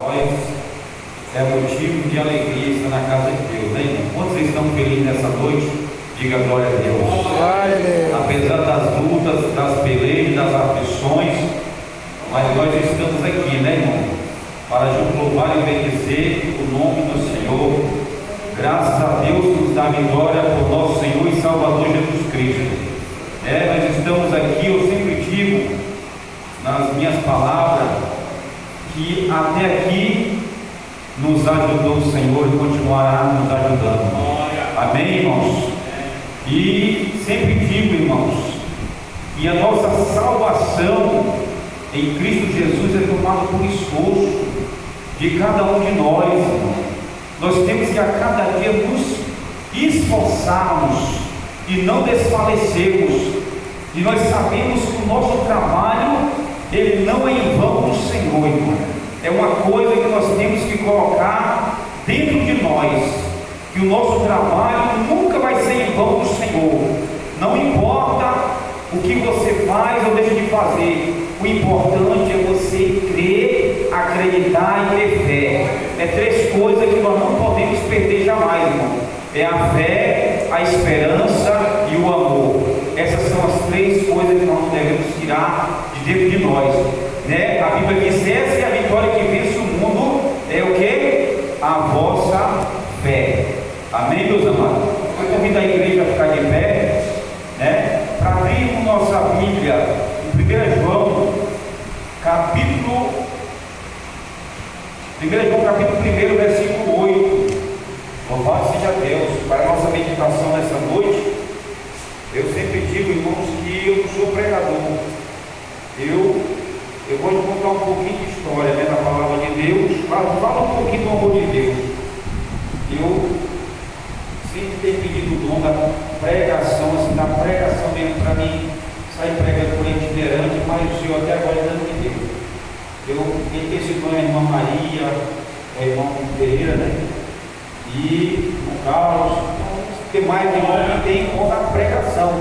É motivo de alegria estar na casa de Deus, né, irmão? Quantos vocês estão felizes nessa noite? Diga glória a Deus. Glória a Deus. Apesar das lutas, das pelejas, das aflições, mas nós estamos aqui, né, irmão? Para louvar e bendizer o nome do Senhor. Graças a Deus nos dá vitória por nosso Senhor e Salvador Jesus Cristo. Nós estamos aqui, eu sempre digo nas minhas palavras que até aqui nos ajudou o Senhor e continuará nos ajudando. Amém, irmãos? E sempre digo, irmãos, que a nossa salvação em Cristo Jesus é tomada por esforço de cada um de nós, irmãos. Nós temos que a cada dia nos esforçarmos e não desfalecermos. E nós sabemos que o nosso trabalho, ele não é em vão do Senhor, irmão. É uma coisa que nós temos que colocar dentro de nós, que o nosso trabalho nunca vai ser em vão do Senhor. Não importa o que você faz ou deixa de fazer, o importante é você crer, acreditar e ter fé. É três coisas que nós não podemos perder jamais, irmão. É a fé, a esperança e o amor. Essas são as três coisas que nós não devemos tirar de dentro de nós, né? A Bíblia diz: essa é a vitória que vence o mundo, é o que? A vossa fé. Amém, meus amados? Eu convido a igreja a ficar de pé, né? Para abrir nossa Bíblia em 1 João, capítulo 1, versículo 8. Louvado seja Deus. Para a nossa meditação nessa noite, eu sempre digo, irmãos, que eu não sou pregador. Eu vou te contar um pouquinho de história, né, da palavra de Deus. Fala um pouquinho do amor de Deus. Eu sempre tenho pedido o dom da pregação, assim, da pregação mesmo, para mim sair pregando por itinerante, mas o Senhor até agora ainda não me deu. Eu tenho esse dom, a irmã Maria, a irmã Pereira, né? E o Carlos, tem mais irmão que tem conta da pregação.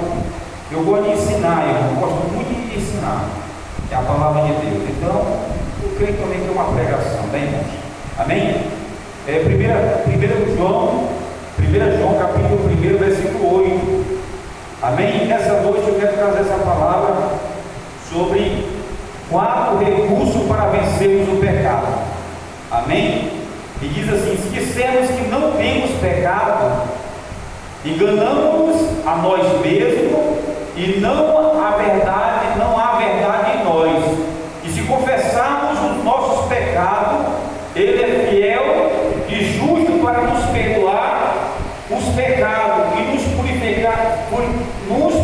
Eu gosto de ensinar, eu gosto muito de ensinar. É a palavra de Deus. Então, eu creio também que é uma pregação, né, irmãos? Amém? 1 João, capítulo 1, versículo 8. Amém? Nessa noite eu quero trazer essa palavra sobre 4 recursos para vencermos o pecado. Amém? E diz assim: se dissermos que não temos pecado, enganamos a nós mesmos e não há verdade em nós. E se confessarmos os nossos pecados, Ele é fiel e justo para nos perdoar os pecados e nos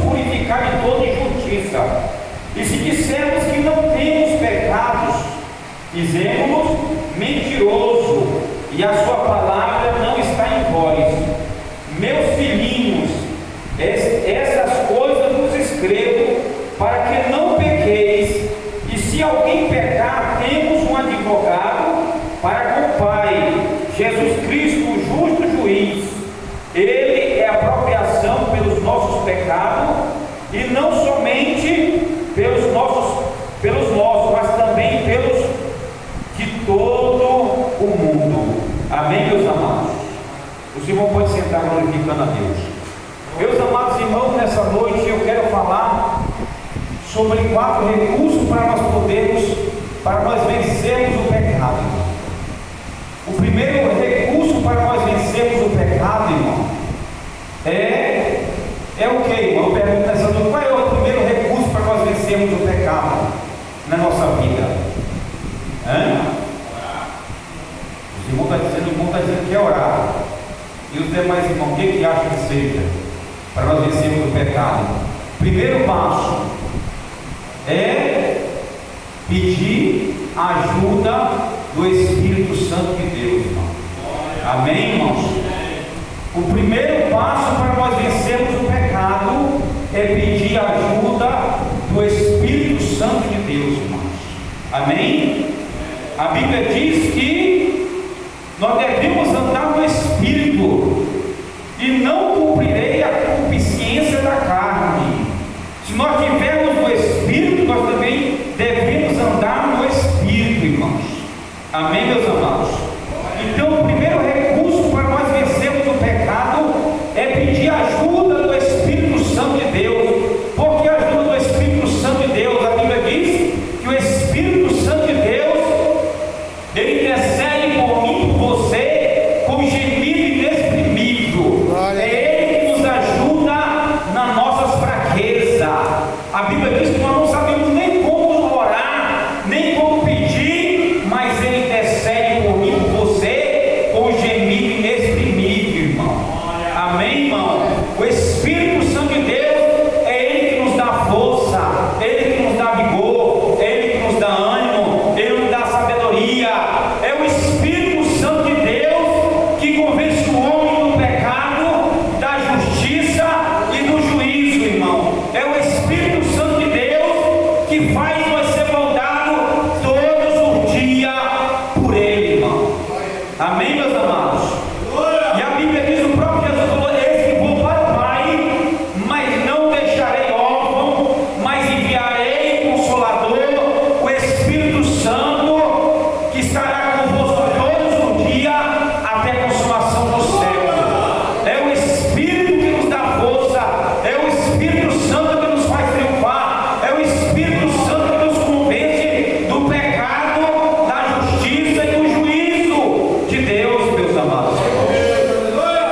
purificar de toda injustiça. E se dissermos que não temos pecados, dizemos mentiroso, e a sua palavra não está em vós. Meus filhinhos, essas coisas vos escrevo para que não pequeis. E se alguém pecar, temos um advogado para com o Pai, Jesus Cristo, o justo juiz. Ele é a propiciação pelos nossos pecados, e não somente pelos nossos, mas também pelos de todo o mundo. Amém, meus amados? Os irmãos podem sentar glorificando a Deus. Meus amados irmãos, nessa noite eu quero falar sobre 4 recursos para nós vencermos o pecado. O primeiro recurso para nós vencermos o pecado, irmão, é o que, irmão? Eu pergunto nessa noite: qual é o primeiro recurso para nós vencermos o pecado na nossa vida? Os irmãos estão dizendo que é orar. E os demais irmãos, o que acham que seja para nós vencermos o pecado? Primeiro passo é pedir a ajuda do Espírito Santo de Deus, irmão. Amém, irmãos? O primeiro passo para nós vencermos o pecado é pedir a ajuda do Espírito Santo de Deus, irmãos. Amém? A Bíblia diz que nós devemos andar no Espírito e não cumprirei a concupiscência da carne. Se nós tivermos no Espírito, nós também devemos andar no Espírito, irmãos. Amém, meus amados? Então, o primeiro recurso para nós vencermos o pecado é pedir ajuda do Espírito Santo de Deus. Por que a ajuda do Espírito Santo de Deus? A Bíblia diz que o Espírito Santo de Deus, ele intercede por mim, por você, com gemido inexprimível. É Ele que nos ajuda nas nossas fraquezas. A Bíblia diz que nós não sabemos nem como orar, nem como pedir, mas Ele intercede por mim, por você, com gemido inexprimível, irmão. Amém, irmão? O Espírito Santo de Deus é Ele que nos dá força, Ele que nos dá vigor, Ele que nos dá ânimo, Ele nos dá sabedoria. É o Espírito Santo de Deus que convence o homem do pecado, da justiça e do juízo, irmão. É o Espírito Santo de Deus que faz nós ser moldados todos os dias por Ele, irmão. Amém, meus amados? E a Bíblia diz, o próprio Jesus falou: eis que vou para o Pai, mas não deixarei órfão, mas enviarei o Consolador, o Espírito Santo, que estará convosco todos os dias até a consumação do século. É o Espírito que nos dá força, é o Espírito Santo que nos faz triunfar, é o Espírito Santo que nos convence do pecado, da justiça e do juízo de Deus, meus amados.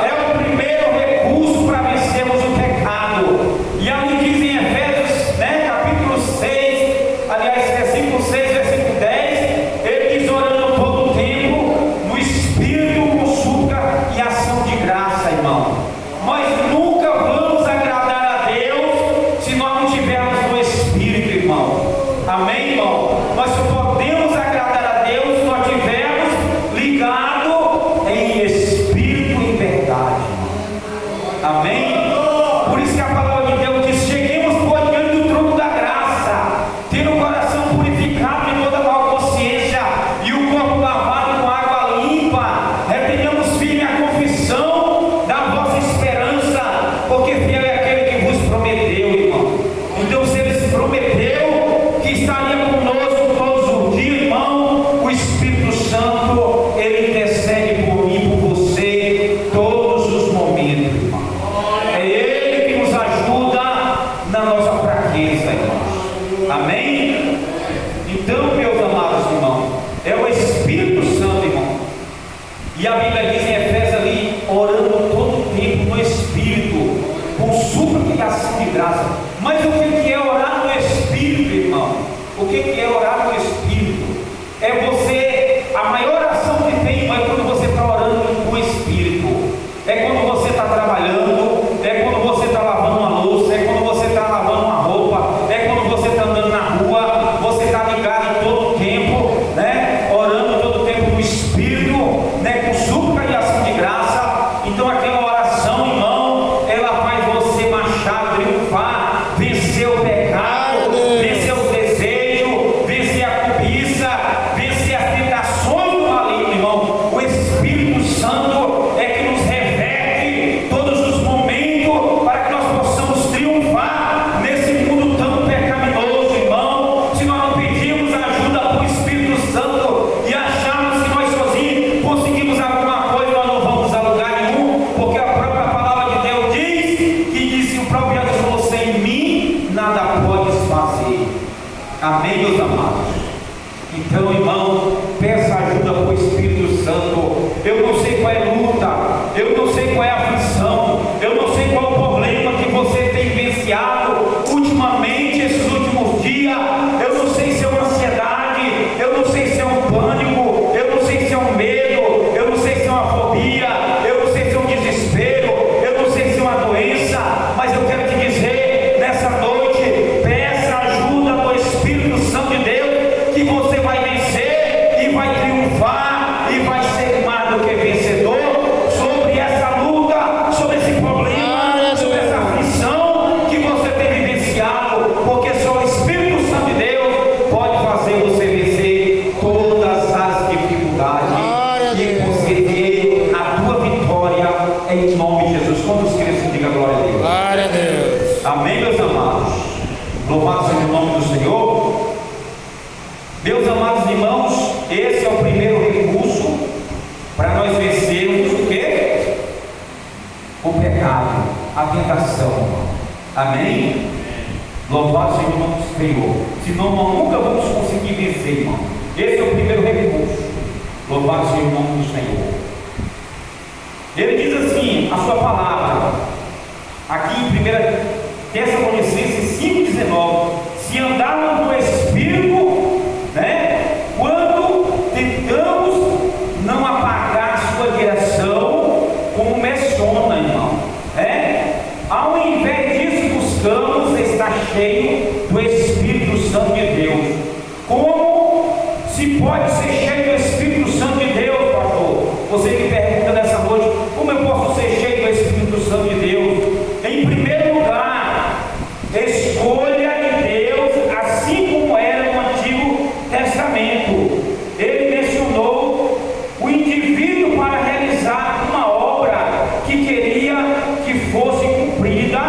É o primeiro recurso para vencermos o pecado. E ali diz em Efésios, capítulo 6, aliás, versículo 6, versículo 10, ele diz: orando todo o tempo, no Espírito, com súplica e ação de graça, irmão. Nós nunca vamos agradar a Deus se nós não tivermos no Espírito, irmão. Amém, irmão? Nós só podemos agradar a Deus se nós tivermos ligado em Espírito e verdade, irmão. Amém? Por isso que a palavra de Deus diz: cheguemos por diante do trono da graça, tendo o coração purificado de toda mal consciência e o corpo lavado com água limpa. Retenhamos firme a confissão da vossa esperança, porque fiel é aquele que vos prometeu, irmão. Então, se Ele se prometeu que estaria conosco todos os dias, irmão, o Espírito Santo, Ele intercede por mim, por você, todos os momentos, irmão. É Ele que nos ajuda na nossa fraqueza, irmãos. Amém? Então, meus amados irmãos, é o Espírito Santo, irmão. E a Bíblia diz em Efésios ali: orando todo o tempo no Espírito, com súplica e ação de graça. Mas o que é orar no Espírito, irmão? O que é orar no Espírito? É você, a maior oração que tem, irmão, é quando você está orando com o Espírito. É quando você está trabalhando, é quando você está lavando uma louça, é quando você está lavando uma roupa, é quando você está andando na rua, você está ligado em todo o tempo, orando todo o tempo no Espírito, com súplica e ação de graça. Então aquela oração, irmão, ela faz você marchar, triunfar, vencer o pecado, vencer o desejo, coração, irmão. Amém? Louvado seja o nome do Senhor. Senão nós nunca vamos conseguir vencer, irmão. Esse é o primeiro recurso. Louvado seja o nome do Senhor. Ele diz assim, a sua palavra, aqui em 1 Tessalonicenses 5,19: se andarmos no Espírito, né, quando tentamos não apagar sua direção, como menciona, irmão, ao invés disso buscamos estar cheio do Espírito Santo de Deus. Como se pode ser cheio do Espírito Santo de Deus, pastor? Você me pergunta nessa noite, como eu posso ser cheio do Espírito Santo de Deus? Em primeiro lugar, escolha de Deus, assim como era no Antigo Testamento. Ele mencionou o indivíduo para realizar uma obra que queria que fosse cumprida,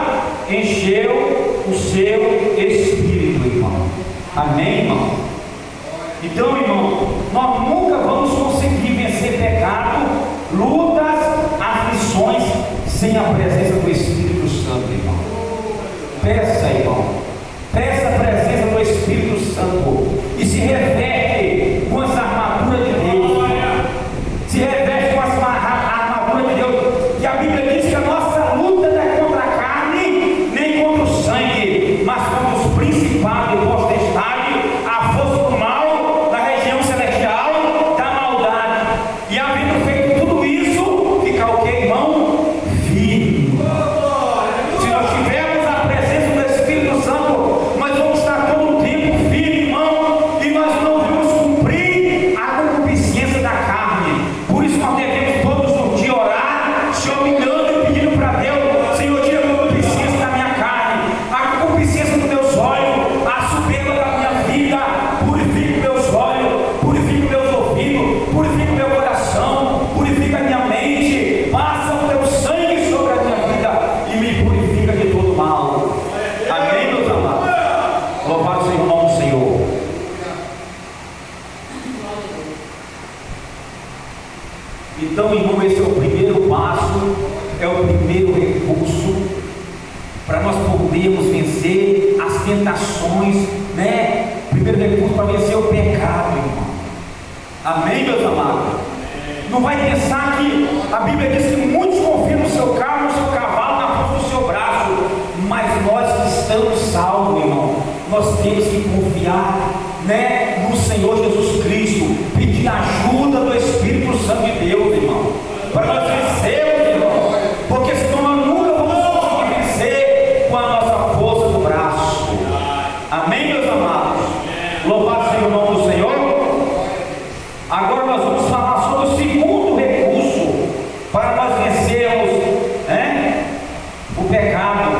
encheu o seu espírito, irmão. Amém, irmão? Então, irmão, nós nunca vamos conseguir vencer pecado, lutas, aflições, sem a presença do Espírito Santo, irmão. Peça, irmão, peça a presença do Espírito Santo e se reveste com essa armadura de Deus. Se reveste com essa armadura de Deus, que a Bíblia diz que a nossa luta não é contra a carne, nem contra o sangue, mas contra os principados e potestades, a força do mal, da região celestial, da maldade. E havendo feito tudo isso, fica o que, irmão? Firme. Se nós tivermos a presença do Espírito Santo, nós vamos estar todo o tempo firme, irmão, e nós não vamos cumprir a concupiscência da carne. Por isso nós devemos todos os dias orar, se humilhando e pedindo para Deus: Senhor, tira a concupiscência da minha carne, a concupiscência dos meus olhos, a soberba da minha vida. Purifica meus olhos, purifica meus ouvidos, purifica meu coração, purifica a minha mente, passa o teu sangue sobre a minha vida e me purifica de todo mal. Amém, meus amados? Louvado seja o nome do Senhor. Então, irmão, esse é o primeiro passo, é o primeiro recurso para nós podermos vencer as tentações, né? Primeiro recurso para vencer o pecado, irmão. Amém, meus amados? Não vai pensar que a Bíblia diz que muitos confiam no seu carro, no seu cavalo, na força do seu braço, mas nós que estamos salvos, irmão, nós temos que confiar, né, no Senhor Jesus Cristo, pedir a ajuda do Espírito Santo de Deus, irmão, para nós vencermos, irmão, porque senão nós nunca vamos conseguir vencer com a nossa força do braço. Amém, meus amados? Louvado seja o nome do Senhor. Agora nós vamos falar sobre o segundo recurso para nós vencermos, o pecado.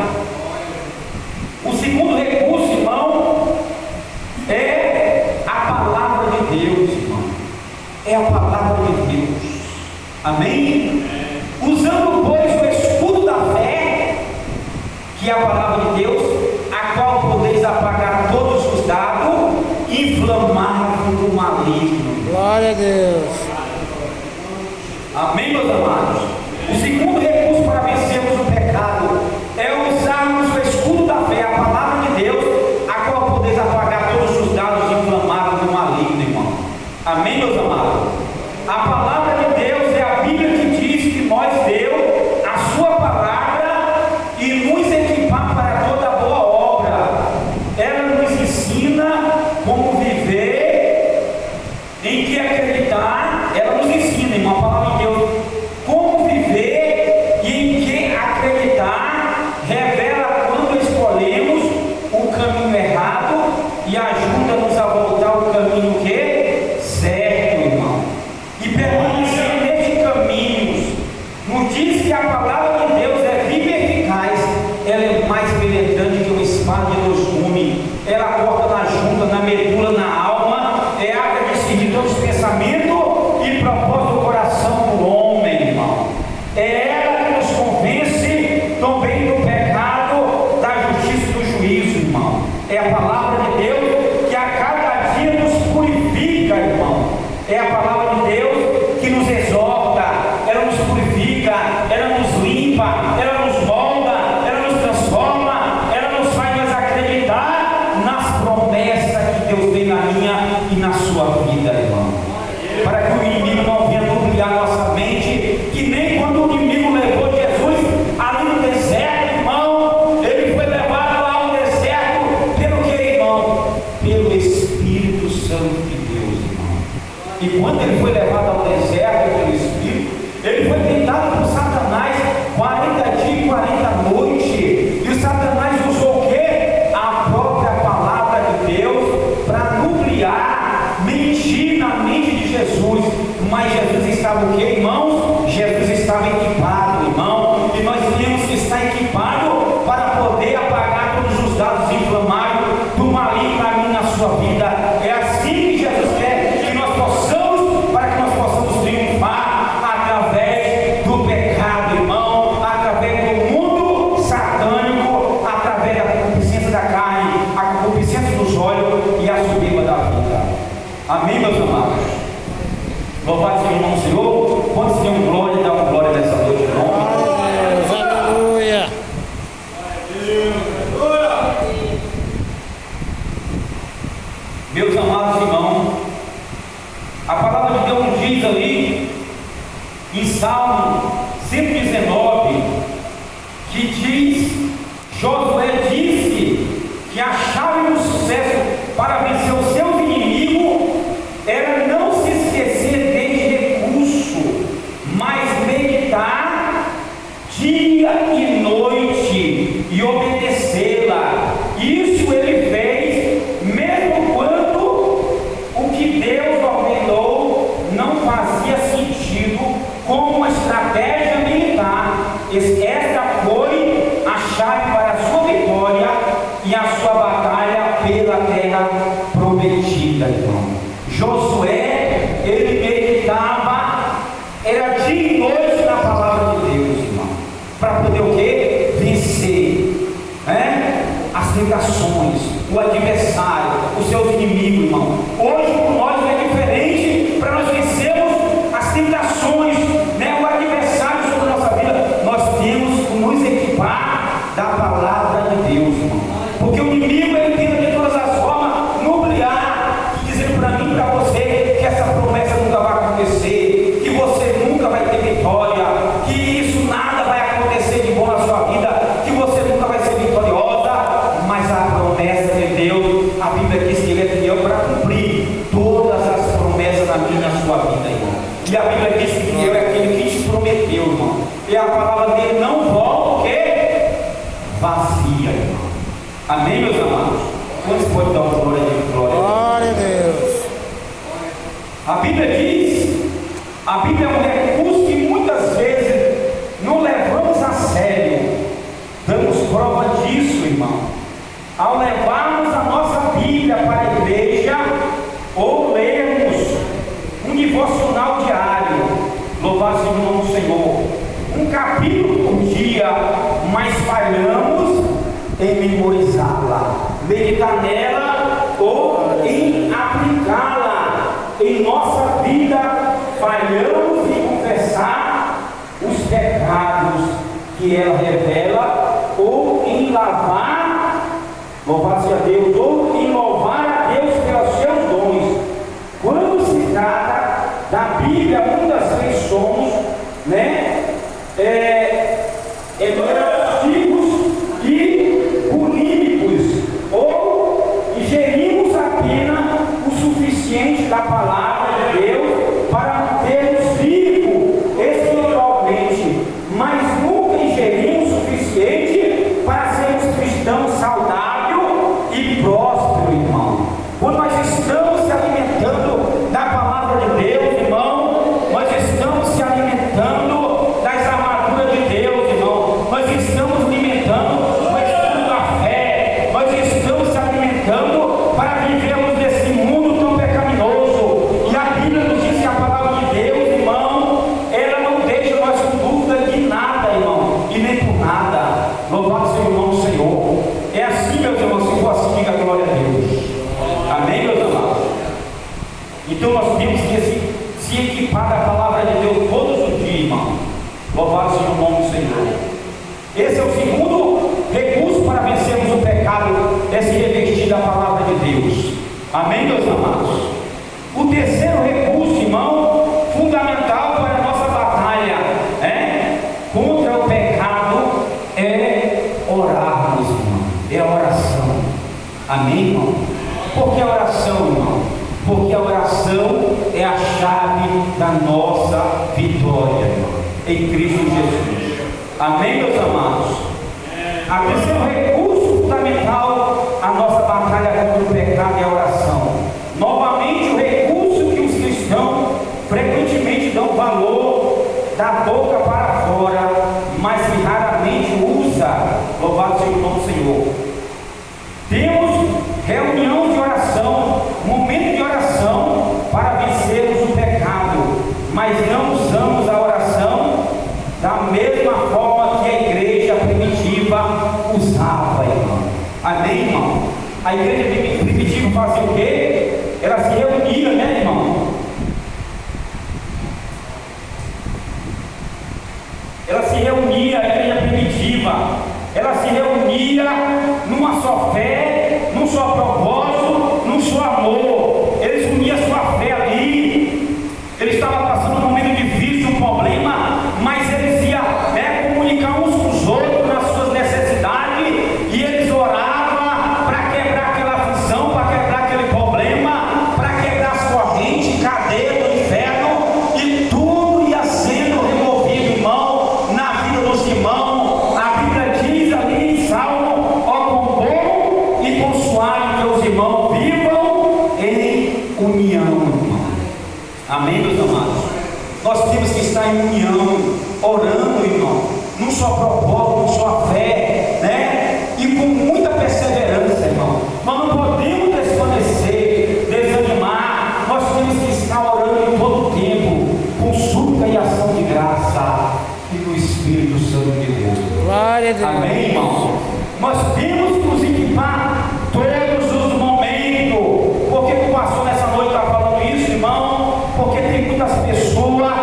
O segundo recurso, irmão, é a palavra de Deus, irmão. É a palavra de Deus. Amém? Usando, pois, o escudo da fé, que é a palavra de Deus, a qual podeis apagar todos os dardos inflamáveis do maligno. Glória a Deus. Amém, meus amados? O segundo recurso para vencermos o pecado é usarmos o escudo da fé, a palavra de Deus, a qual podeis apagar todos os dardos inflamáveis do maligno, irmão. Amém, meus amados? A palavra de Deus é a Bíblia que diz que nós deu a sua palavra e nos equipar para toda boa obra. Ela nos ensina como viver, em que acreditar. Ela nos ensina, irmão, a palavra de Deus, como viver e em que acreditar. Revela quando escolhemos o caminho errado e ajuda-nos a voltar ao caminho que? Certo, irmão. E permanecer neste caminho. Não diz que a palavra de Deus é viva e eficaz. Ela é mais penetrante que uma espada de dois gumes. Ela corta na junta, na medula, na alma. É água de discernir todos os pensamentos e propósitos do coração do homem. levado ao deserto pelo Espírito. Ele foi tentado por Satanás 40 dias e 40 noites. E Satanás usou o quê? A própria palavra de Deus para nuclear, mentir na mente de Jesus. Mas Jesus estava o quê, irmãos? Jesus estava equipado, irmão. E nós temos que estar equipado para poder apagar todos os dados inflamados do maligno na minha, na sua vida. É assim que Jesus quer que nós possamos, para que nós possamos triunfar através do pecado, irmão, através do mundo satânico, através da concupiscência da carne, a concupiscência dos olhos e a soberba da vida. Amém, meus amados? Louvado seja o nome do Senhor. Quantos têm glória, dá uma glória nessa noite, irmão? Aleluia. Meus amados irmãos, a palavra de Deus diz ali em Salmo 119 que diz: Josué disse que a chave do sucesso para vencer os seus inimigos era não se esquecer deste recurso, mas meditar dia e noite e obedecê-la. Isso ele fez, mesmo quando o que Deus ordenou não fazia sentido como uma estratégia militar. Esta foi a chave para a sua vitória e a sua batalha pela terra prometida, irmão. Josué, ele meditava, era dia e noite na palavra de Deus, irmão, para poder o quê? Vencer, as tentações, o adversário, os seus inimigos, irmão. Hoje por nós não é diferente. Para nós vencermos as tentações, o adversário sobre a nossa vida, nós temos que nos equipar da palavra de Deus, irmão. Porque o inimigo, ele tenta de todas as formas nuclear, dizendo para mim e para você que essa promessa nunca vai acontecer, que você nunca vai ter vitória, que isso nada vai acontecer de bom na sua vida, que você nunca vai ser vitoriosa. Mas a promessa de Deus, a Bíblia diz que Ele é fiel para cumprir todas as promessas na minha e na sua vida, irmão. E a Bíblia diz que fiel é aquele que te prometeu, irmão. E a palavra dele não volta o quê? Vazia, irmão. Amém, meus amados? Quantos podem dar uma glória de glória? Glória a Deus. A Bíblia diz, a Bíblia é um recurso que muitas vezes não levamos a sério. Damos prova disso, irmão, ao levarmos a nossa Bíblia para a igreja ou lermos um devocional diário. Louvado seja o nome do Senhor. Um capítulo por dia, mas falhamos em memorizá-la, meditar nela ou em aplicá-la em nossa vida. Falhamos em confessar os pecados que ela revela, ou em lavar, louvado seja Deus, ou em louvar a Deus pelos seus dons. Quando se trata da Bíblia, muitas vezes somos antigos e bulímicos, ou ingerimos apenas o suficiente da palavra de Deus para termos vivo espiritualmente, mas nunca ingerimos o suficiente para sermos cristãos saudáveis e prósperos, irmão. Quando nós estamos se alimentando da palavra de Deus, irmão, nós estamos se alimentando das armaduras de Deus, irmão. Nós estamos alimentando o estudo da fé. Nós estamos se alimentando para vivermos nesse mundo tão pecaminoso. E a Bíblia nos diz que a palavra de Deus, irmão, ela não deixa nós com dúvida de nada, irmão, e nem por nada. Louvado seja o nome do Senhor. É assim, meus irmãos, se for assim, diga glória a Deus. Amém, meus amados? Então nós temos que se equipar da palavra de Deus todos os dias, irmão. Louvado seja o nome do Senhor. Esse é o segundo recurso para vencermos o pecado, é se revestir da palavra de Deus. Amém, meus amados? O terceiro recurso, irmão, fundamental para a nossa batalha contra o pecado é orarmos, irmão. É a oração. Amém, irmão? Por que a oração, irmão? Porque a oração é a chave da nossa vitória, irmão, em Cristo Jesus. Amém, meus amados? A terceiro recurso fundamental, a nossa batalha contra o pecado e a oração. Novamente, o recurso que os cristãos frequentemente dão valor da boca para fora, mas que raramente usa. Louvado seja o nome do Senhor. Temos reunião de oração, momento de oração para vencermos o pecado, mas não usamos a oração da mesma forma que a igreja primitiva usava, irmão. Amém, irmão? A igreja primitiva fazia o quê? Ela se reunia, né, irmão? Ela se reunia, a igreja primitiva, ela se reunia numa só fé, num só propósito, num só amor. Eles uniam sua fé ali. Eles estavam passando um momento difícil, um problema, mas eles iam comunicar uns com os outros nas suas necessidades, e eles oravam para quebrar aquela aflição, para quebrar aquele problema, para quebrar as correntes, cadeia do inferno, e tudo ia sendo removido, irmão, na vida dos irmãos. A Bíblia diz ali em Salmo: ó, quão bom e quão suave que os irmãos vivam em união, irmão. Amém, meus amados? Nós temos que estar em união, orando, irmão, num só propósito, numa só fé, né? E com muita perseverança, irmão. Nós não podemos desvanecer, desanimar. Nós temos que estar orando em todo o tempo, com súplica e ação de graça, e no Espírito Santo de Deus. Glória a Deus. Amém, irmão? Nós temos que nos equipar todos os momentos. Por que o pastor nessa noite está falando isso, irmão? Porque tem muitas pessoas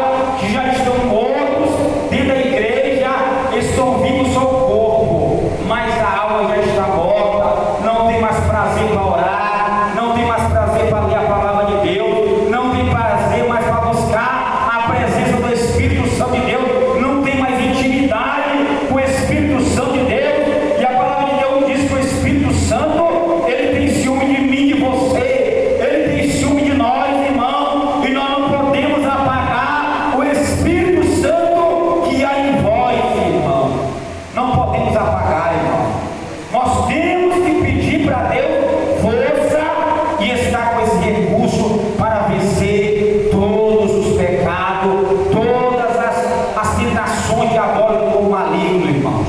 que já estão mortos dentro da igreja, estão vivos só o corpo, mas a alma já está morta, não tem mais prazer para orar, não tem mais prazer para ler a palavra de Deus, não tem prazer mais para buscar a presença do Espírito Santo de Deus, não tem mais intimidade com o Espírito Santo de Deus. E a palavra de Deus diz que o Espírito Santo, ele tem ciúme de mim e de você, ele tem ciúme de nós, irmão, e nós não podemos apagar o Espírito Santo que há em vós, irmão. Não podemos apagar, irmão. Nós temos que pedir para Deus força e estar com esse recurso para vencer todos os pecados, todas as tentações diabólicas do maligno, irmãos.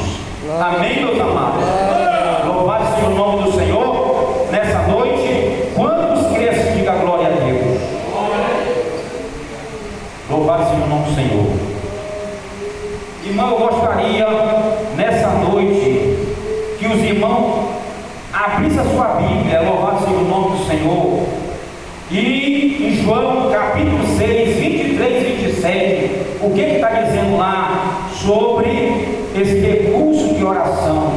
Amém, meus amados? Louvado seja o nome do Senhor nessa noite. Quantos crescem, diga glória a Deus. Louvado seja o nome do Senhor. Irmão, eu gostaria nessa noite que os irmãos abrissem a sua Bíblia, louvado seja o nome do Senhor, e em João capítulo 6, 23 e 27, o que está dizendo lá sobre esse recurso de oração?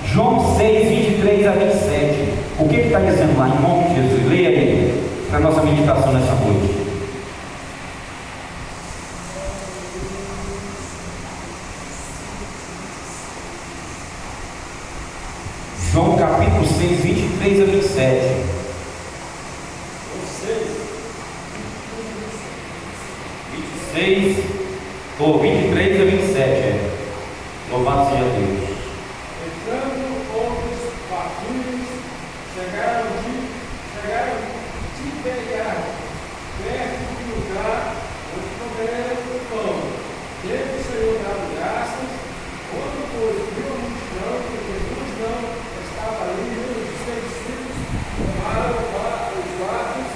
João 6, 23 a 27, o que está dizendo lá, em nome de Jesus? Leia aí, para a nossa meditação nessa noite. João capítulo 6, 23 a 27. 26, ou 23 a 27. Louvado seja Deus. Entrando outros patrulhos chegaram de Tiberiade, perto do lugar onde comeram o pão. Teve o Senhor dado graças, quando pois viu a multidão, que Jesus não estava ali, os seus discípulos tomaram os vasos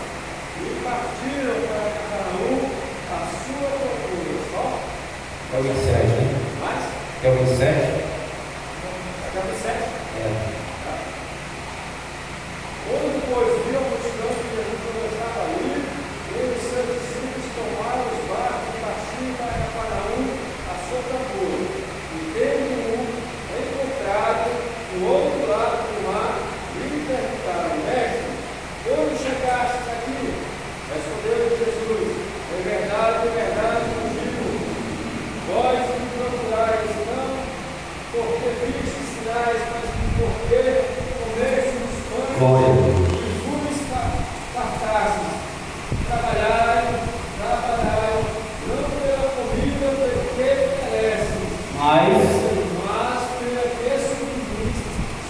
e partiram para cada um a sua procura. Só? É o 27, né? Mais? É o 27? Até o 7? É. Quando, pois, viu a multidão que Jesus não estava ali, ele e seus discípulos tomaram os barcos e partiram para cada um a sua procura. E tendo um encontrado do outro lado do mar, lhe perguntaram: Mestre, quando chegaste aqui? Respondeu Jesus: em verdade, vos digo, vós me procurais não mas pelo aquece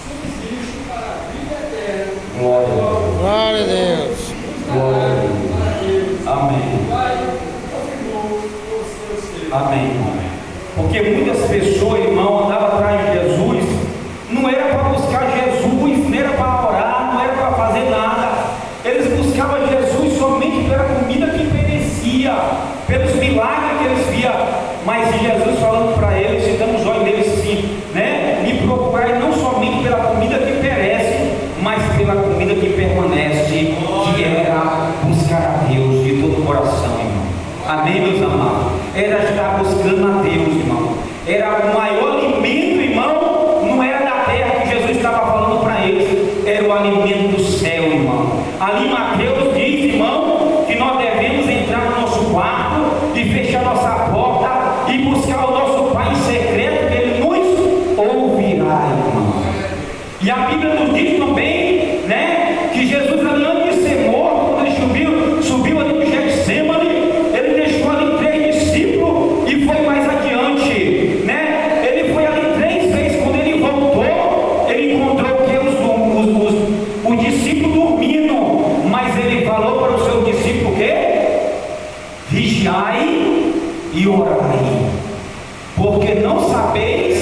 subsiste para a vida eterna. glória a Deus. Glória a Deus. Glória a Deus. Amém. Pai, confirmou o seu ser. Amém. Porque muitas pessoas, irmão, andavam atrás de Jesus, não era para buscar Jesus, não era para orar, não era para fazer nada. Eles buscavam Jesus somente pela comida que perecia, pelos milagres que eles viam. Mas Jesus falando para eles, citando os olhos deles assim, né? Me procurai não somente pela comida que perece, mas pela comida que permanece, que era buscar a Deus de todo o coração, irmão. Amém, meus amados? Era estar buscando a Deus, irmão. Era o maior alimento, irmão. Não era da terra que Jesus estava falando para eles, era o alimento do céu, irmão. Ali Mateus diz, irmão, que nós devemos entrar no nosso quarto e fechar nossa porta e buscar o nosso Pai em secreto, que Ele nos ouvirá, irmão. E a Bíblia nos diz também, né, que Jesus, antes de ser morto, quando ele subiu ali no Getsemane, ele deixou ali 3 discípulos e foi mais adiante, né? Ele foi ali 3 vezes. Quando ele voltou, ele encontrou que os discípulos dormindo, mas ele falou para os seus discípulos que vigiai e orai, porque não sabeis,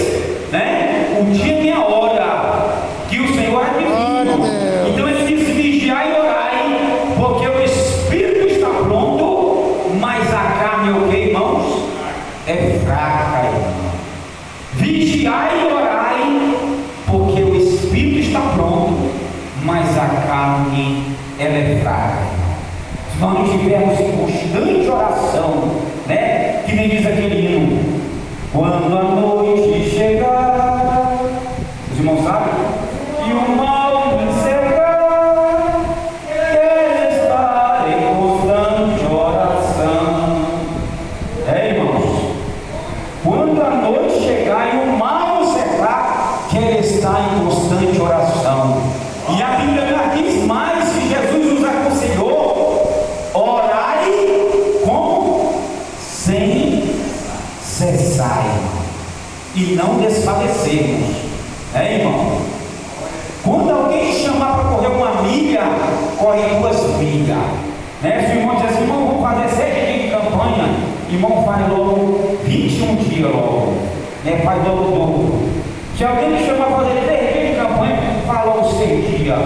né, o dia e a hora que o Senhor há de Glória a vir. Deus. Então ele disse: vigiai e orai, porque o espírito está pronto, mas a carne é o que, irmãos? É fraca, irmão. Vigiai e orai, porque o espírito está pronto, mas a carne ela é fraca, irmão. Se nós não estivermos em constante oração, né? Que nem diz aquele hino: quando a noite chegar, os irmãos sabem? E o mal me cercar, quero estar em constante oração. Irmãos, quando a noite chegar e o mal me cercar, quero estar em constante oração. E a Bíblia diz mais que Jesus nos aconselhou: orai como? Sem cessar, irmão, e não desfalecermos. Irmão? Quando alguém te chamar para correr 1 milha, corre 2 milhas. Né? Se o irmão diz assim: irmão, vamos fazer 7 dias de campanha, irmão, faz logo 21 dias logo, né? Faz logo o dobro. Se alguém te chamar para fazer 3 dias de campanha, faz logo 6 dias.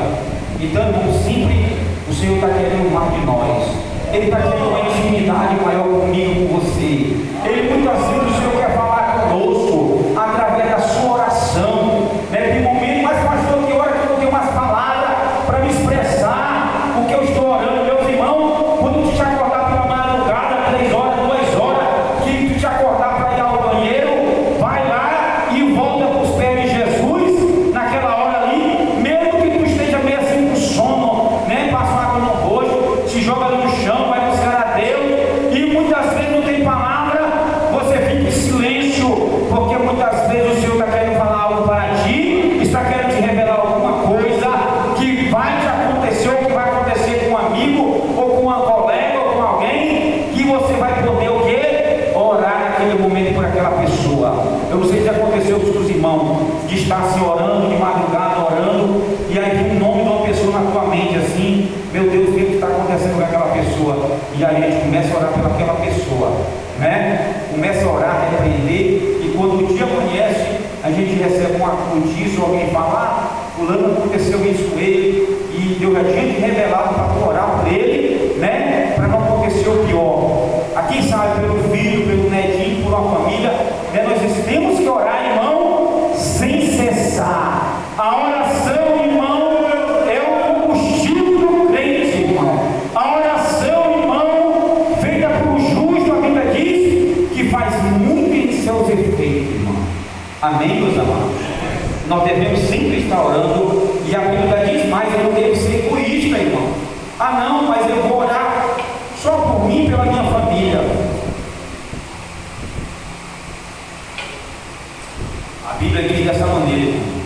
Então, irmão, sempre o Senhor está querendo mais de nós. Ele está querendo uma intimidade maior comigo, com você. Ele muitas vezes o Senhor quer falar conosco através da sua oração, né? Tem momento, mas pastor, que hora que eu não tenho mais palavra para me expressar o que eu estou orando, meus irmãos. Quando tu te acordar pela madrugada, 3 horas, 2 horas, que tu te acordar para ir ao banheiro, vai lá e volta para os pés de Jesus naquela hora ali, mesmo que tu esteja meio assim com sono, né? Passa água no rosto, se joga ali no chão, vai buscar a Deus, e muitas vezes não tem palavra, você fica em silêncio, porque muitas vezes o Senhor está querendo falar algo para ti, está querendo te revelar alguma coisa que vai te acontecer, ou que vai acontecer com um amigo, ou com uma colega, ou com alguém, que você vai poder o quê? Orar naquele momento por aquela pessoa. Eu não sei se aconteceu com os irmãos, de estar se orando, de madrugada orando, e aí vem o nome de uma pessoa na tua mente assim: meu Deus, o que está acontecendo com aquela pessoa? E aí a gente começa a orar pelaquela pessoa, né? Começa a orar, repreender, e quando o dia amanhece, a gente recebe uma notícia, alguém fala: fulano, aconteceu isso com ele, e Deus já tinha te revelado para orar por ele, né? Para não acontecer o pior. Aqui sabe, pelo filho, pelo netinho, por uma família, né? Nós temos que orar, irmão, sem cessar. A oração, irmão, é o combustível do crente, irmão. A oração, irmão, feita por justo, a Bíblia diz que faz muito em seus efeitos, irmão. Amém, meus amados? Nós devemos sempre estar orando, e a Bíblia diz mais: eu não devo ser egoísta, irmão. Ah, não, mas eu vou orar só por mim e pela minha família. A Bíblia diz dessa maneira, irmão: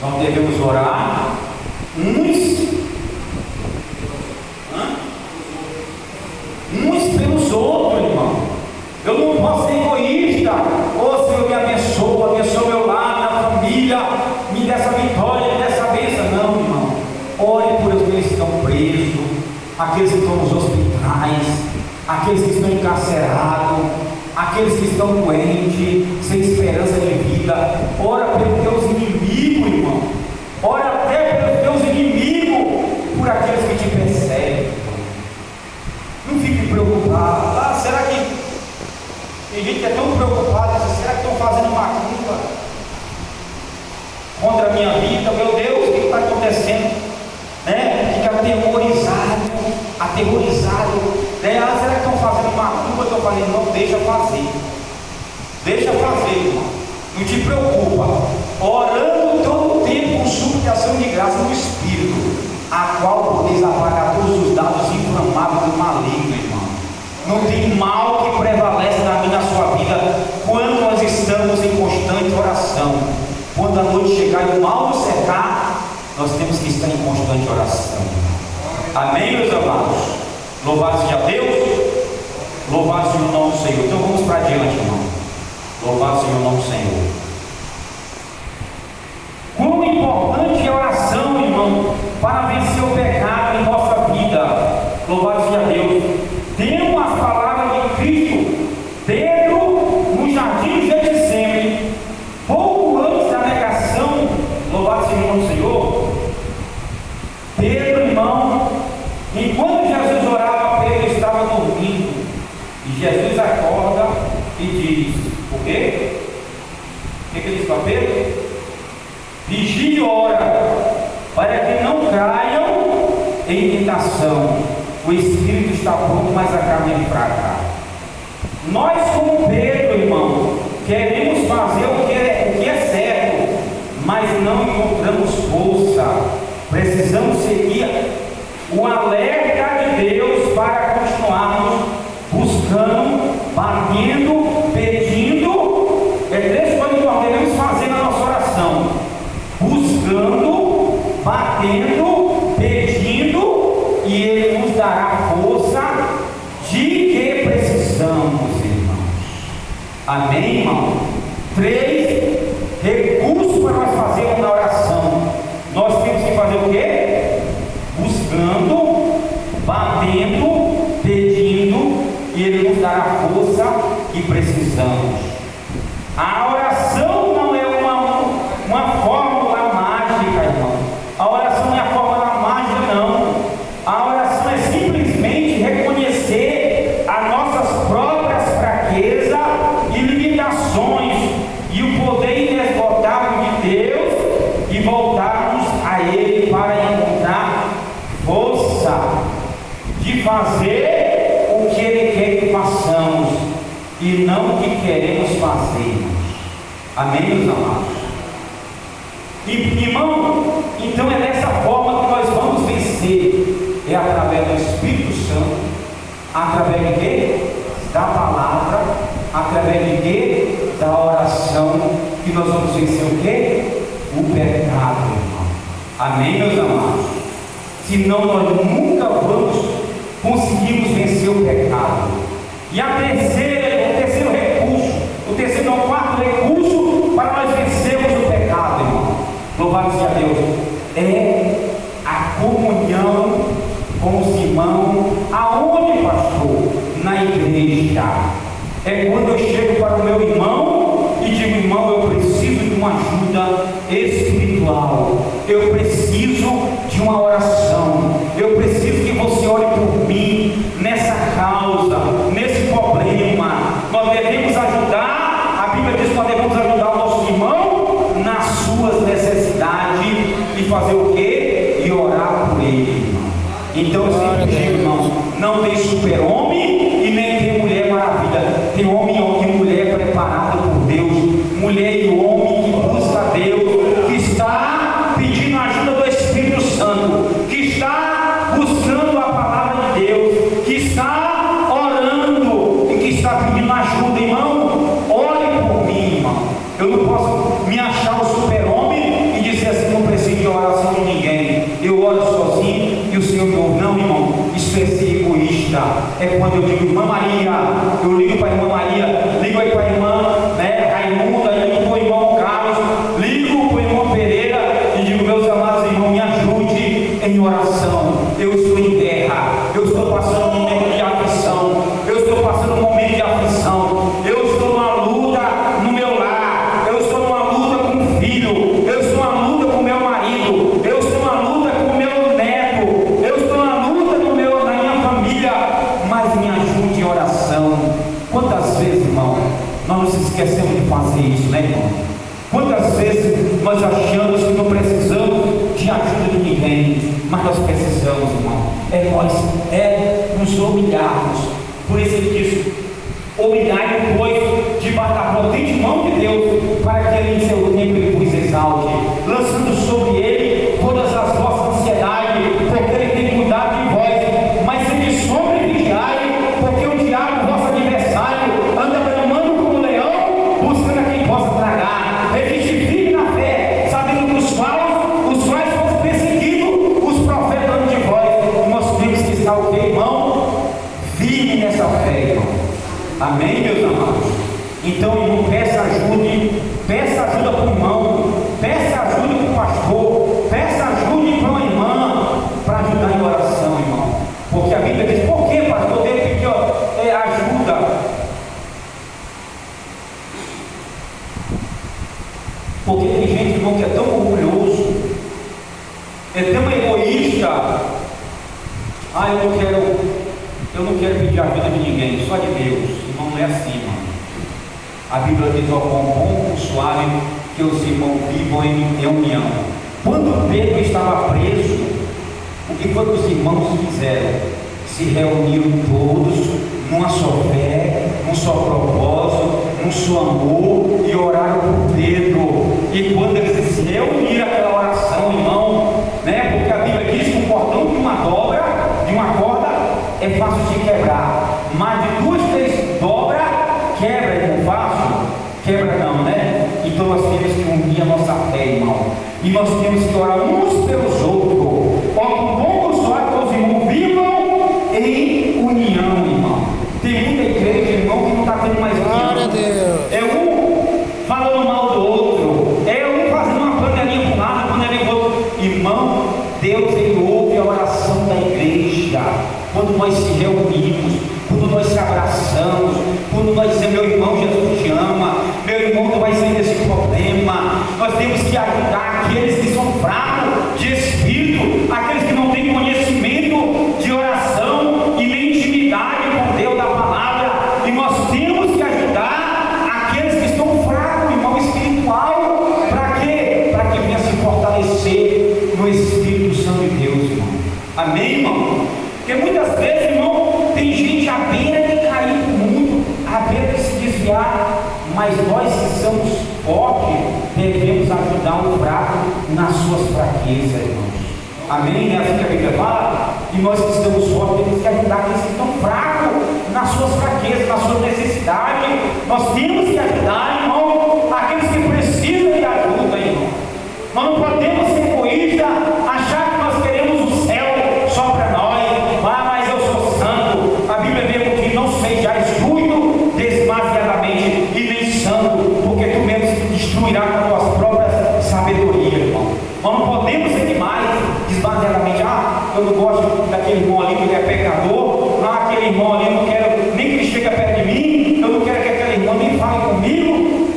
nós devemos orar uns pelos outros, irmão. Eu não posso ser egoísta. Ô Senhor, me abençoe. aqueles que estão nos hospitais, aqueles que estão encarcerados, aqueles que estão doentes, sem esperança de vida. Ora pelos teus inimigos, irmão. Ora até pelos teus inimigos, por aqueles que te perseguem. Não fique preocupado. Ah, será que tem gente que é tão preocupada? Será que estão fazendo macumba contra a minha vida? Meu Deus, o que está acontecendo? Né? Fica aterrorizado. Né? Ah, será que estão fazendo macumba? Eu falei, não, deixa fazer. Deixa fazer, irmão. Não te preocupa. Orando todo o tempo com suplicação de graça no Espírito, a qual podeis apagar todos os dados inflamados do maligno, irmão. Não tem mal que prevalece na minha e na sua vida quando nós estamos em constante oração. Quando a noite chegar e o mal nos cercar, nós temos que estar em constante oração. Amém, meus amados? Louvado seja Deus. Louvado seja o nome do Senhor. Então vamos para adiante, irmão. Louvado seja o nome do Senhor. Quão importante é a oração, irmão, para vencer o pecado em nossa vida. Louvado seja Deus. Temos as palavras de Cristo. Pedro, no jardim de Getsemane, pouco antes da negação, louvado seja o nome do Senhor. Pedro, irmão, enquanto Jesus orava, Pedro estava dormindo. E Jesus acorda e diz: o quê? O que ele diz para Pedro? Vigie e ora, para que não caiam em tentação. O espírito está pronto, mas a carne é fraca. Nós, como Pedro, irmão, queremos fazer o que é certo, mas não encontramos força. Precisamos seguir o alerta de Deus para continuarmos buscando, batendo, pedindo. É três coisas que nós devemos fazer na nossa oração: buscando, batendo, pedindo, e Ele nos dará força de que precisamos, irmãos. Amém, irmão? 3 recursos para nós fazermos na oração. Nós temos que fazer o quê? Buscando, batendo, pedindo, e Ele nos dará a força que precisamos. A oração não é uma fórmula mágica, irmão. A oração não é a fórmula mágica, não. A oração é simplesmente reconhecer as nossas próprias fraquezas e limitações e o poder inesgotável de Deus, e voltarmos a Ele para encontrar força de fazer o que Ele quer que façamos e não o que queremos fazer. Amém, meus amados? Irmão, então é dessa forma que nós vamos vencer. É através do Espírito Santo, através de quê? Da palavra, através de quê? Da oração, que nós vamos vencer o quê? O pecado, irmão. Amém, meus amados? Senão nós nunca vamos conseguirmos vencer o pecado. E o terceiro recurso, o quarto recurso para nós vencermos o pecado, irmão, louvado seja Deus, é a comunhão com os irmãos. Aonde, pastor? Na igreja. É quando eu chego para o meu irmão e digo: irmão, eu preciso de uma ajuda espiritual, eu preciso de uma oração, eu preciso que você ore por mim nessa causa, nesse problema. Nós devemos ajudar, a Bíblia diz que nós devemos ajudar o nosso irmão nas suas necessidades e fazer o quê? E orar por ele, irmão. Então eu sempre digo, irmão, não tem super-homem e nem tem mulher maravilha. Tem homem e mulher preparado por Deus, mulher e homem que busca a Deus, que está pedindo a ajuda do Espírito Santo, que está buscando a palavra de Deus, que está orando e que está pedindo ajuda. Irmão, ore por mim, irmão. Eu não posso me achar o super-homem e dizer assim: não preciso de oração de ninguém, eu oro sozinho e o Senhor me ouve. Não, irmão, isso é ser egoísta. É quando eu digo: irmã Maria, eu ligo para a irmã Maria, ligo aí para a irmã, né, Raimunda, ligo para o irmão vezes, irmão, nós nos esquecemos de fazer isso, né, irmão? Quantas vezes nós achamos que não precisamos de ajuda de ninguém, mas nós precisamos, irmão. É nos humilharmos. Por isso ele diz: humilhai-vos, pois, debaixo da potente mão de Deus, para que ele em seu tempo ele vos exalte, lançando sobre ele todas as vossas ansiedades, porque ele tem cuidado de vós. Mas ele sobre vigiai, porque o diabo, vosso adversário, anda bramando como um leão, buscando a quem possa tragar. Resiste firme na fé, sabendo que os quais foram perseguidos, os profetas andam de vós. E nós temos que estar o quê, irmão? Firme nessa fé, irmão. Amém, meus amados? Então, irmão, peça ajuda para o irmão, peça ajuda para o pastor, peça ajuda para uma irmã, para ajudar em oração, irmão. Porque a Bíblia diz: por que, pastor, deve pedir ajuda? Porque tem gente, irmão, que é tão orgulhoso, é tão egoísta. Eu não quero pedir ajuda de ninguém, só de Deus. Irmão, não é assim, irmão. A Bíblia diz: ó, quão bom, suave, que os irmãos vivam em união. Quando Pedro estava preso, o que foi que os irmãos fizeram? Se reuniram todos numa só fé, num só propósito, num só amor, e oraram por Pedro. E quando eles se reuniram, aquela oração, irmão, né? Porque a Bíblia diz que um cordão de uma corda é fácil de quebrar, mas de 2, 3 dobras, quebra, é fácil? Quebra não, né? Então nós temos que unir a nossa fé, irmão, e nós temos que orar uns pelos outros. Ó, com bom consolar que os irmãos vivam em união, irmão. Tem muita igreja, irmão, que não está tendo mais união. Glória a Deus. É um falando mal do outro, é um fazendo uma panelinha para um lado, panelinha para o outro. Irmão, Deus, ele ouve a oração da igreja. Quando nós se reunimos, quando nós se abraçamos, quando nós dizemos: meu irmão, Jesus te ama, meu irmão, não vai sair desse problema. Nós temos que ajudar aqueles que são fracos de espírito, aqueles que não têm conhecimento de oração e nem intimidade com Deus da palavra. E nós temos que ajudar aqueles que estão fracos, irmão, espiritual. Para quê? Para que venha se fortalecer no Espírito Santo de Deus, irmão. Amém, irmão? Porque muitas vezes, irmão, tem gente à beira de cair no mundo, à beira de se desviar, mas nós que somos fortes, devemos ajudar o fraco nas suas fraquezas, irmãos. Amém? É assim que a Bíblia fala. E nós que estamos fortes, temos que ajudar aqueles que estão fracos nas suas fraquezas, nas suas necessidades. Nós temos que ajudar, irmão, aqueles que precisam de ajuda, irmão. Nós não podemos ser egoístas, achar que nós queremos o céu só para nós. Mas eu sou santo. A Bíblia diz que não sejais justo demasiadamente e nem santo, porque tu mesmo destruirás com as tuas próprias sabedorias, irmão. Nós não podemos ser demais, demasiadamente. Eu não gosto daquele irmão ali que ele é pecador. Aquele irmão ali eu não quero nem que ele chegue perto de mim. Eu não quero que aquele irmão nem fale comigo.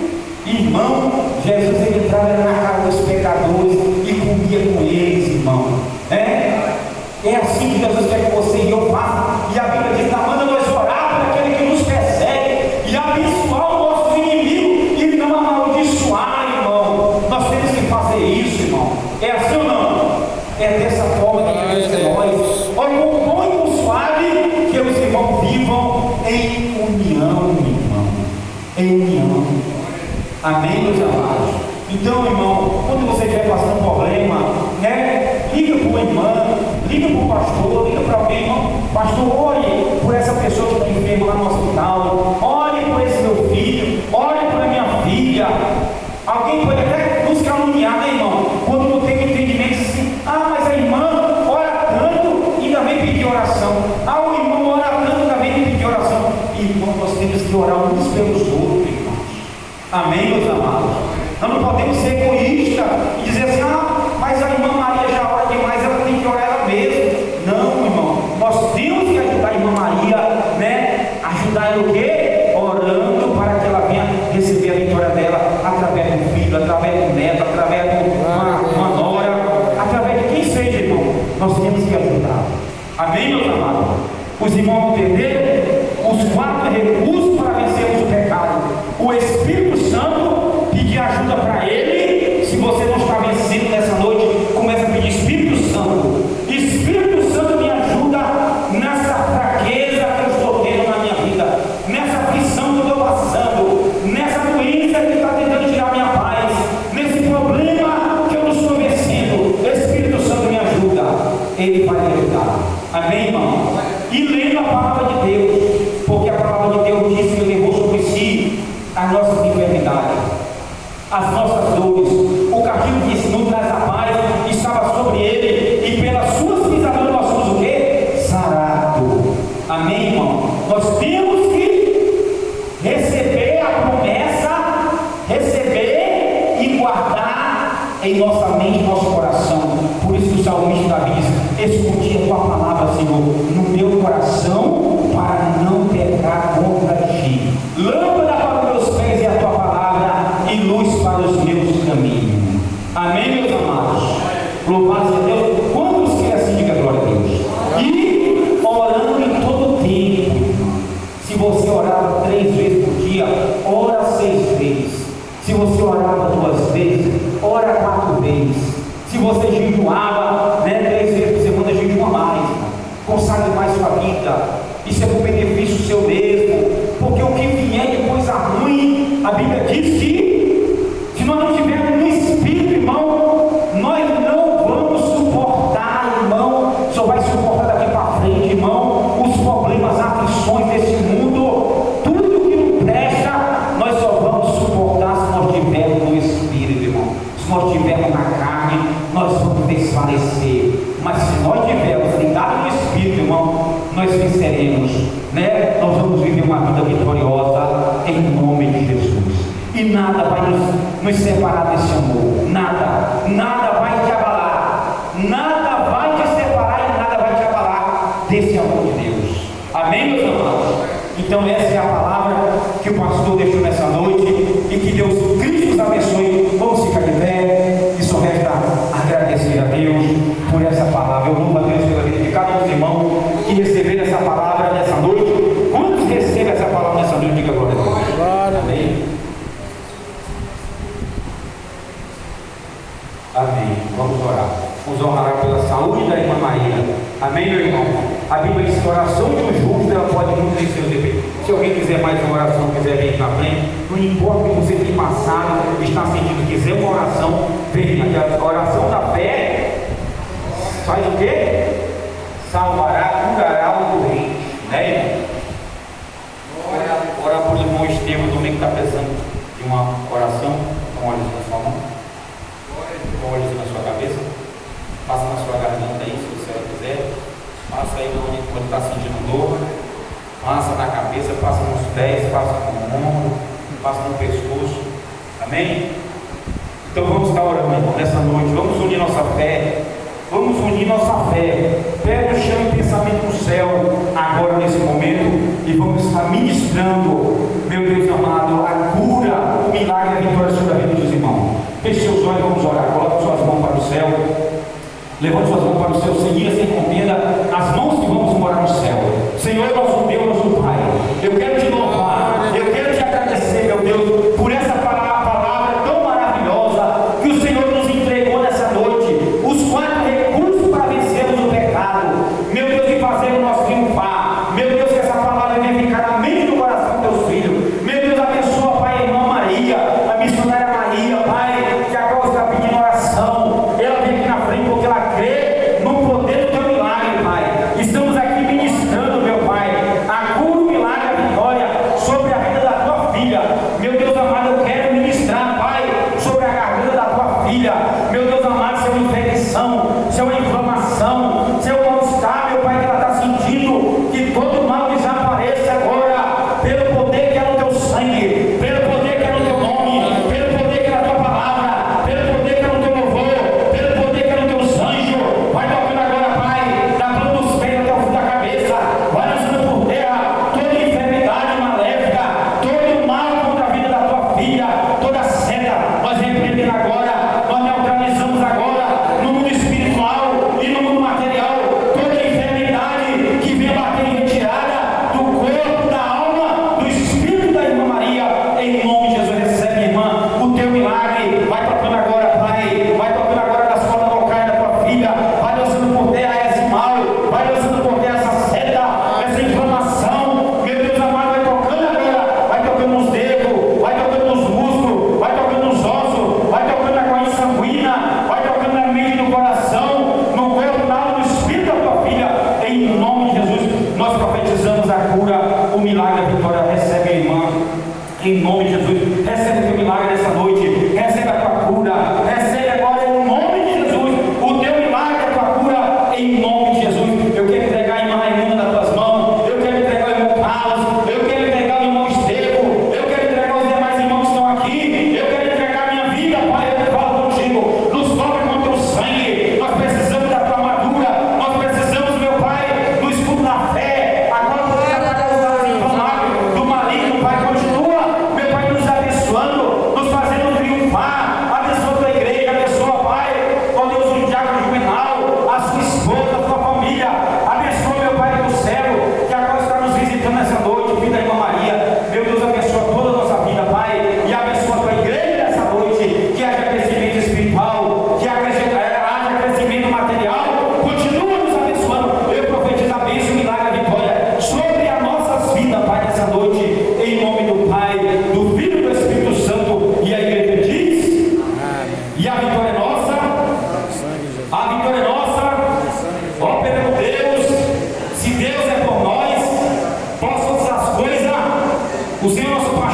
Irmão, Jesus ele entrava na casa dos pecadores e comia com eles, irmão. É assim que Jesus quer que você e eu façam. E a Bíblia diz: manda nós orar por aquele que nos persegue e abençoar o nosso inimigo e não amaldiçoar, irmão. Nós temos que fazer isso, irmão. É assim ou não? É dessa forma que Deus quer nós. Olha, com bom e com suave, que os irmãos vivam em união, irmão. Em união. Amém, meus amados? Então, irmão, quando você estiver passando um problema, né? Liga para uma irmã, liga para o pastor, liga para alguém, irmão. Pastor, ore por essa pessoa que está enferma lá no hospital, ore por esse meu filho, ore por a minha filha. Alguém pode até nos caluniar, né, irmão? Quando não tem entendimento assim: mas a irmã ora tanto e ainda vem pedir oração. O irmão ora tanto e ainda vem pedir oração. Irmão, nós temos que orar uns pelos outros, irmãos. Amém, meus amados? Nós não podemos ser egoístas e dizer assim: mas a irmã Maria já ora demais, ela tem que orar ela mesma. Não, irmão, nós temos que ajudar a irmã Maria, né? Ajudar ela o quê? Orando para que ela venha receber a vitória dela através do filho, através do neto, através de uma nora, através de quem seja, irmão. Nós temos que ajudar. Amém, meus amados? Os irmãos entenderam os 4 recursos para vencermos o em nossa mente, em nosso coração. Por isso que o salmista Davi diz: escondi a tua palavra, Senhor, no meu coração, para não pecar contra ti. Lâmpada para os meus pés é a tua palavra, e luz para os meus caminhos. Amém, meus amados? Louvado seja Deus. Quantos querem assim, diga glória a Deus? E orando em todo tempo. Se você orava 3 vezes por dia, ora 6 vezes. Se você orava 2 vezes, ora 4 vezes. Se você jejuava 3 vezes por semana, jejua mais. Consagre mais sua vida. Isso é por benefício seu mesmo. Porque o que vier de coisa ruim, a Bíblia diz que se nós não tivermos no Espírito, irmão, nós não vamos suportar, irmão. Só vai suportar daqui para frente, irmão, os problemas, as aflições desse mundo. Tudo que não presta, nós só vamos suportar se nós tivermos no Espírito, irmão. Se nós tivermos na carne, nós vamos desfalecer. Mas se nós tivermos ligado no Espírito, irmão, nós venceremos, né? Nós vamos viver uma vida vitoriosa em nome de Jesus. E nada vai nos separar desse amor. Nada vai te abalar. Nada vai te separar e nada vai te abalar desse amor de Deus. Amém, meus amados? Então essa é a palavra que o pastor deixou nessa noite. E que Deus Cristo nos abençoe. Vamos ficar de pé. E só resta agradecer a Deus por essa palavra. Eu louvo a Deus pela vida de cada um dos irmãos que receberam essa palavra nessa noite. Quantos recebem essa palavra nessa noite? Diga glória a Deus. Glória. Amém. Amém. Vamos orar. Vamos orar pela saúde da irmã Maria. Amém, meu irmão? A Bíblia diz que a oração de um justo, ela pode muito em seus defeitos. Se alguém quiser mais uma oração, quiser vir na frente, não importa o que você tem passado, está sentindo, quiser uma oração, venha. A oração da fé faz o quê? Salvará, curará o doente. Né, irmão? Ora por irmão Estevam também, que está precisando de uma oração. Com olhos na sua mão, com olhos na sua cabeça, passa na sua garganta aí, se você quiser. Passa aí onde está sentindo dor, passa na cabeça, passa nos pés, passa no ombro, passa no pescoço. Amém? Então vamos estar orando, irmão, nessa noite. Vamos unir nossa fé. Vamos unir nossa fé. Pé no chão e pensamento no céu, agora nesse momento, e vamos estar ministrando, meu Deus amado, a cura, o milagre, a vitória sobre a vida dos irmãos. Feche seus olhos, vamos orar. Coloque suas mãos para o céu. Levante suas mãos para o céu, seguida sem contenda, as mãos que vamos morar no céu. Senhor, nosso Deus, nosso Pai, eu quero te louvar, eu quero te agradecer, meu Deus, por essa palavra tão maravilhosa que o Senhor nos entregou nessa noite. Os 4 recursos para vencermos o pecado, meu Deus, e fazer o nosso triunfar. Meu Deus, que essa palavra venha ficar na mente e no coração dos teus filhos. Meu Deus, abençoa, Pai, a irmã Maria, a missionária Maria, Pai, que agora está pedindo oração. Ela vem aqui na frente porque ela crê no poder do teu milagre, Pai. Estamos aqui ministrando, meu Pai, a cura, o milagre, a vitória sobre a vida da tua filha. Meu Deus amado, eu quero ministrar, Pai, sobre a garganta da tua filha. Meu Deus amado, se é uma infecção, se é uma inflamação, se é um mal-estar, meu Pai, que ela está sentindo, que todo mal desapareça agora, pelo poder que é no teu sangue, pelo poder que é no teu nome, pelo poder que é na tua palavra, pelo poder que é no teu louvor, pelo poder que é no teu anjo. Vai tocando agora, Pai, da planta dos pés até o fim da cabeça, vai lançando por terra toda enfermidade maléfica, todo mal contra a vida da tua filha, toda seta, nós repreendemos agora, nós neutralizamos agora, no mundo espiritual e no mundo material, toda enfermidade que vem bater em retirada do corpo, da alma, do espírito da irmã Maria, em nome de Jesus. Recebe, irmã, o teu milagre. Vai tocando agora, Pai, vai tocando agora nas cordas vocais da tua filha, vai lançando por terra esse mal, vai lançando por terra essa seta, essa inflamação. Meu Deus amado, vai tocando agora, vai tocando nos dedos, vai tocando nos músculos, vai tocando nos ossos, vai tocando na corrente sanguínea, vai tocando na mente e no coração, no corpo, na alma, no espírito da tua filha, em nome de Jesus. Nós profetizamos a cura, o milagre, a vitória. Recebe, irmã, em nome de Jesus. Recebe o teu milagre nessa noite, recebe a tua cura, recebe agora em nome de Jesus o teu milagre, a tua cura, em nome de Jesus. Eu quero entregar a irmã Raimunda nas tuas mãos, eu quero entregar o irmão Carlos, eu quero entregar o irmão Estevam, eu quero entregar os demais irmãos que estão aqui, eu quero entregar a minha vida, Pai. Eu falo contigo, no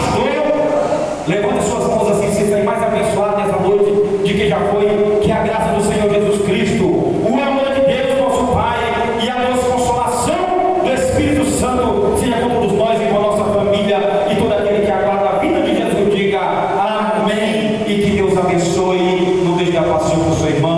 pastor. Levante suas mãos assim, se foi mais abençoado nessa noite de que já foi. Que a graça do Senhor Jesus Cristo, o amor de Deus, nosso Pai, e a nossa consolação do Espírito Santo seja com todos nós e com a nossa família e todo aquele que aguarda a vida de Jesus. Diga amém e que Deus abençoe. Não deixe de passar com sua irmã.